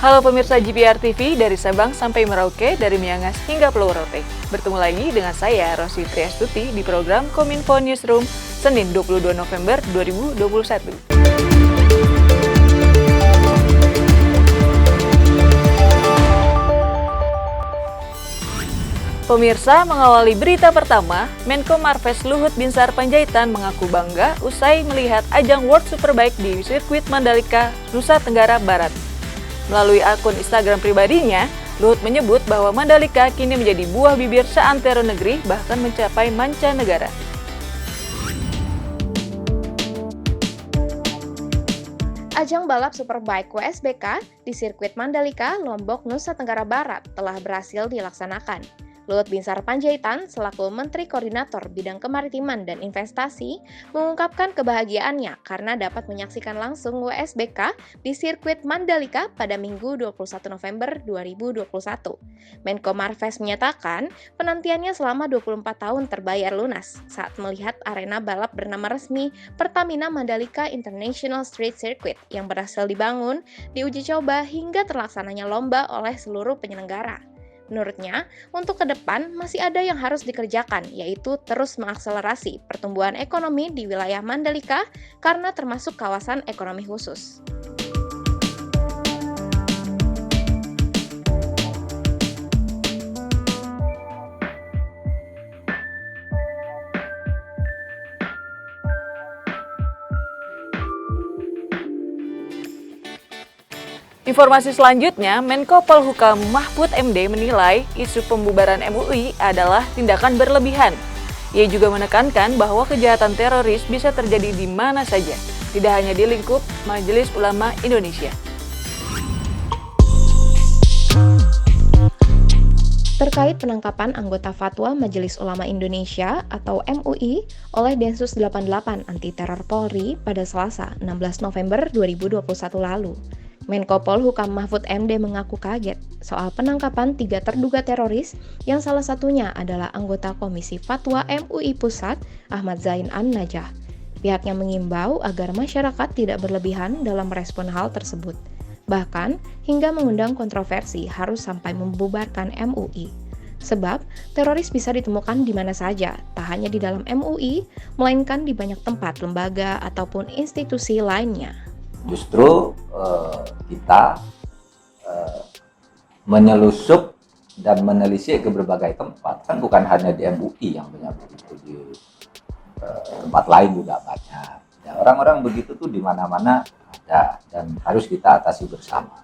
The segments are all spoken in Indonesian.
Halo pemirsa GPR TV dari Sabang sampai Merauke, dari Miangas hingga Pulau Rote. Bertemu lagi dengan saya, Rosi Triastuti, di program Kominfo Newsroom, Senin 22 November 2021. Pemirsa, mengawali berita pertama, Menko Marves Luhut Binsar Panjaitan mengaku bangga usai melihat ajang World Superbike di sirkuit Mandalika, Nusa Tenggara Barat. Melalui akun Instagram pribadinya, Luhut menyebut bahwa Mandalika kini menjadi buah bibir seantero negeri, bahkan mencapai mancanegara. Ajang balap Superbike WSBK di sirkuit Mandalika, Lombok, Nusa Tenggara Barat telah berhasil dilaksanakan. Luhut Binsar Panjaitan selaku Menteri Koordinator Bidang Kemaritiman dan Investasi mengungkapkan kebahagiaannya karena dapat menyaksikan langsung WSBK di sirkuit Mandalika pada Minggu 21 November 2021. Menko Marves menyatakan penantiannya selama 24 tahun terbayar lunas saat melihat arena balap bernama resmi Pertamina Mandalika International Street Circuit yang berhasil dibangun, diuji coba hingga terlaksananya lomba oleh seluruh penyelenggara. Menurutnya, untuk ke depan masih ada yang harus dikerjakan, yaitu terus mengakselerasi pertumbuhan ekonomi di wilayah Mandalika karena termasuk kawasan ekonomi khusus. Informasi selanjutnya, Menko Polhukam Mahfud MD menilai isu pembubaran MUI adalah tindakan berlebihan. Ia juga menekankan bahwa kejahatan teroris bisa terjadi di mana saja, tidak hanya di lingkup Majelis Ulama Indonesia. Terkait penangkapan anggota Fatwa Majelis Ulama Indonesia atau MUI oleh Densus 88 Anti Teror Polri pada Selasa 16 November 2021 lalu. Menko Polhukam Mahfud MD mengaku kaget soal penangkapan 3 terduga teroris yang salah satunya adalah anggota Komisi Fatwa MUI Pusat Ahmad Zain An-Najah. Pihaknya mengimbau agar masyarakat tidak berlebihan dalam merespon hal tersebut. Bahkan hingga mengundang kontroversi harus sampai membubarkan MUI. Sebab teroris bisa ditemukan di mana saja, tak hanya di dalam MUI, melainkan di banyak tempat, lembaga, ataupun institusi lainnya. Justru kita menyelusup dan menelisik ke berbagai tempat, kan bukan hanya di MUI yang banyak begitu, di tempat lain juga banyak. Ya, orang-orang begitu tuh di mana-mana ada dan harus kita atasi bersama.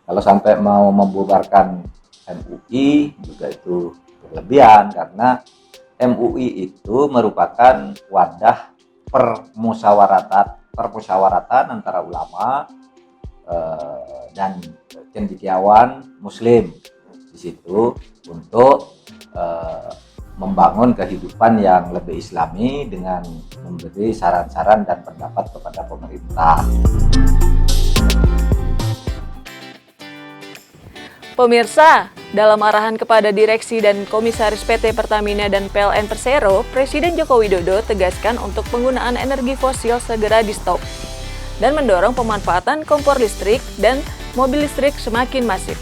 Kalau sampai mau membubarkan MUI juga itu berlebihan, karena MUI itu merupakan wadah permusyawaratan antara ulama dan cendekiawan Muslim di situ untuk membangun kehidupan yang lebih Islami dengan memberi saran-saran dan pendapat kepada pemerintah. Pemirsa, dalam arahan kepada direksi dan komisaris PT Pertamina dan PLN Persero, Presiden Joko Widodo tegaskan untuk penggunaan energi fosil segera di-stop dan mendorong pemanfaatan kompor listrik dan mobil listrik semakin masif.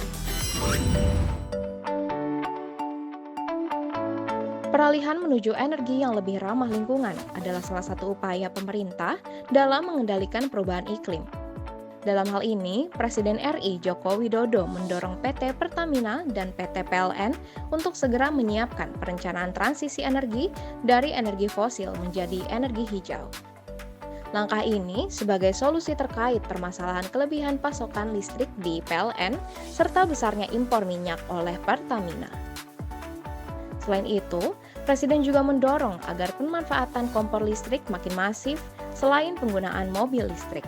Peralihan menuju energi yang lebih ramah lingkungan adalah salah satu upaya pemerintah dalam mengendalikan perubahan iklim. Dalam hal ini, Presiden RI Joko Widodo mendorong PT Pertamina dan PT PLN untuk segera menyiapkan perencanaan transisi energi dari energi fosil menjadi energi hijau. Langkah ini sebagai solusi terkait permasalahan kelebihan pasokan listrik di PLN serta besarnya impor minyak oleh Pertamina. Selain itu, Presiden juga mendorong agar pemanfaatan kompor listrik makin masif selain penggunaan mobil listrik.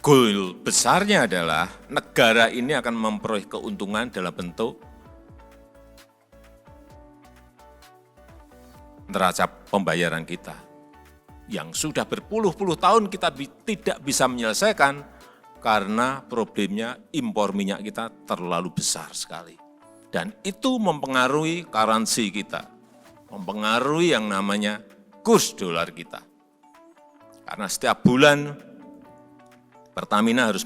Goal besarnya adalah negara ini akan memperoleh keuntungan dalam bentuk neraca pembayaran kita yang sudah berpuluh-puluh tahun kita tidak bisa menyelesaikan karena problemnya impor minyak kita terlalu besar sekali. Dan itu mempengaruhi currency kita, mempengaruhi yang namanya kurs dolar kita. Karena setiap bulan Pertamina harus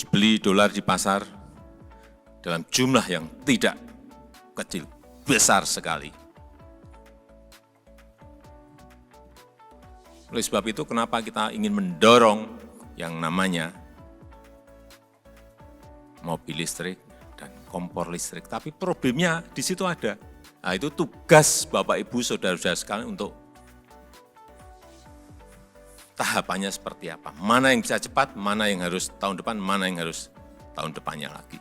beli dolar di pasar dalam jumlah yang tidak kecil, besar sekali. Oleh sebab itu, kenapa kita ingin mendorong yang namanya mobil listrik dan kompor listrik. Tapi problemnya di situ ada. Nah, itu tugas Bapak, Ibu, Saudara-saudara sekalian untuk tahapannya seperti apa. Mana yang bisa cepat, mana yang harus tahun depan, mana yang harus tahun depannya lagi.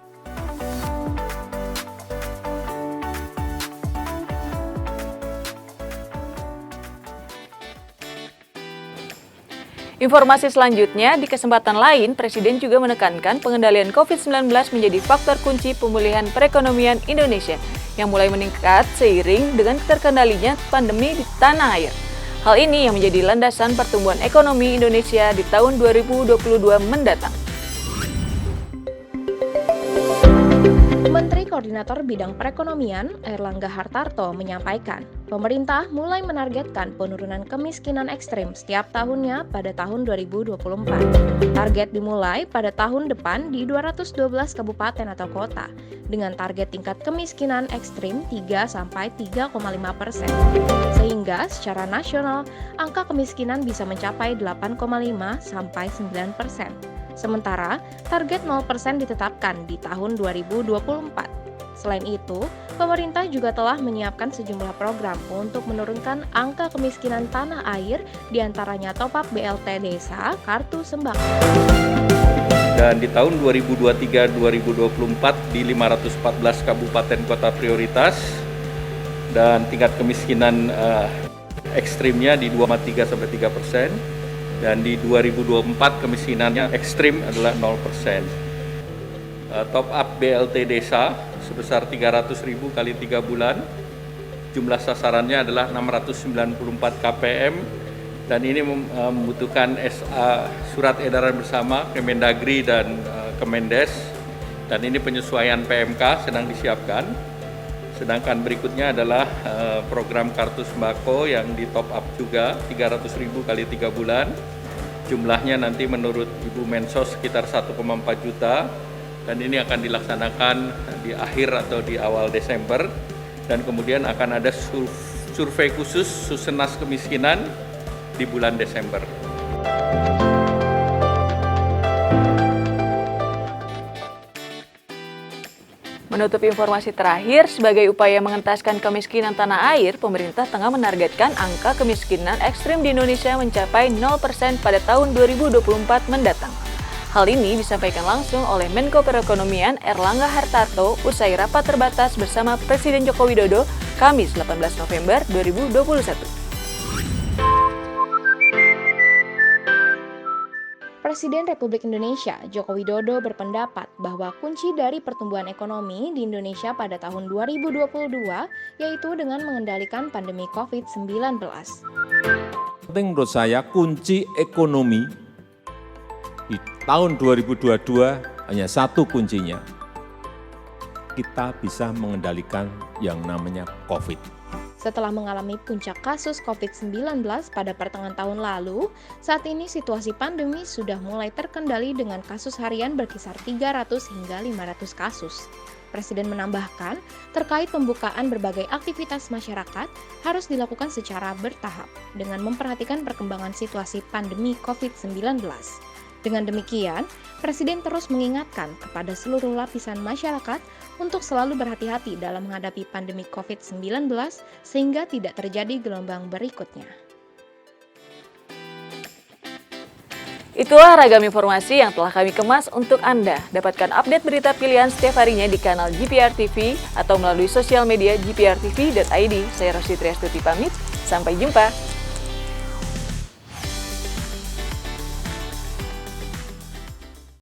Informasi selanjutnya, di kesempatan lain, Presiden juga menekankan pengendalian COVID-19 menjadi faktor kunci pemulihan perekonomian Indonesia yang mulai meningkat seiring dengan terkendalinya pandemi di tanah air. Hal ini yang menjadi landasan pertumbuhan ekonomi Indonesia di tahun 2022 mendatang. Menteri Koordinator Bidang Perekonomian Airlangga Hartarto menyampaikan, pemerintah mulai menargetkan penurunan kemiskinan ekstrim setiap tahunnya pada tahun 2024. Target dimulai pada tahun depan di 212 kabupaten atau kota, dengan target tingkat kemiskinan ekstrim 3-3,5%. Sehingga secara nasional, angka kemiskinan bisa mencapai 8,5-9%. Sementara, target 0% ditetapkan di tahun 2024. Selain itu, pemerintah juga telah menyiapkan sejumlah program untuk menurunkan angka kemiskinan tanah air, diantaranya top up BLT Desa, Kartu Sembako. Dan di tahun 2023-2024 di 514 kabupaten kota prioritas, dan tingkat kemiskinan ekstrimnya di 2,3-3%. Dan di 2024 kemiskinannya ekstrim adalah 0%. Top up BLT Desa sebesar 300.000 kali 3 bulan. Jumlah sasarannya adalah 694 KPM. Dan ini membutuhkan surat edaran bersama Kemendagri dan Kemendes. Dan ini penyesuaian PMK sedang disiapkan. Sedangkan berikutnya adalah program Kartu Sembako yang di top up juga 300.000 kali 3 bulan. Jumlahnya nanti menurut Ibu Mensos sekitar 1,4 juta. Dan ini akan dilaksanakan di akhir atau di awal Desember. Dan kemudian akan ada survei khusus Susenas Kemiskinan di bulan Desember. Menutup informasi terakhir, sebagai upaya mengentaskan kemiskinan tanah air, pemerintah tengah menargetkan angka kemiskinan ekstrim di Indonesia mencapai 0% pada tahun 2024 mendatang. Hal ini disampaikan langsung oleh Menko Perekonomian Airlangga Hartarto usai rapat terbatas bersama Presiden Joko Widodo Kamis 18 November 2021. Presiden Republik Indonesia Joko Widodo berpendapat bahwa kunci dari pertumbuhan ekonomi di Indonesia pada tahun 2022 yaitu dengan mengendalikan pandemi COVID-19. Penting menurut saya kunci ekonomi di tahun 2022 hanya satu kuncinya. Kita bisa mengendalikan yang namanya COVID. Setelah mengalami puncak kasus COVID-19 pada pertengahan tahun lalu, saat ini situasi pandemi sudah mulai terkendali dengan kasus harian berkisar 300 hingga 500 kasus. Presiden menambahkan, terkait pembukaan berbagai aktivitas masyarakat harus dilakukan secara bertahap dengan memperhatikan perkembangan situasi pandemi COVID-19. Dengan demikian, Presiden terus mengingatkan kepada seluruh lapisan masyarakat untuk selalu berhati-hati dalam menghadapi pandemi COVID-19 sehingga tidak terjadi gelombang berikutnya. Itulah ragam informasi yang telah kami kemas untuk Anda. Dapatkan update berita pilihan setiap harinya di kanal GPR TV atau melalui sosial media gprtv.id. Saya Rosti Triastuti pamit, sampai jumpa.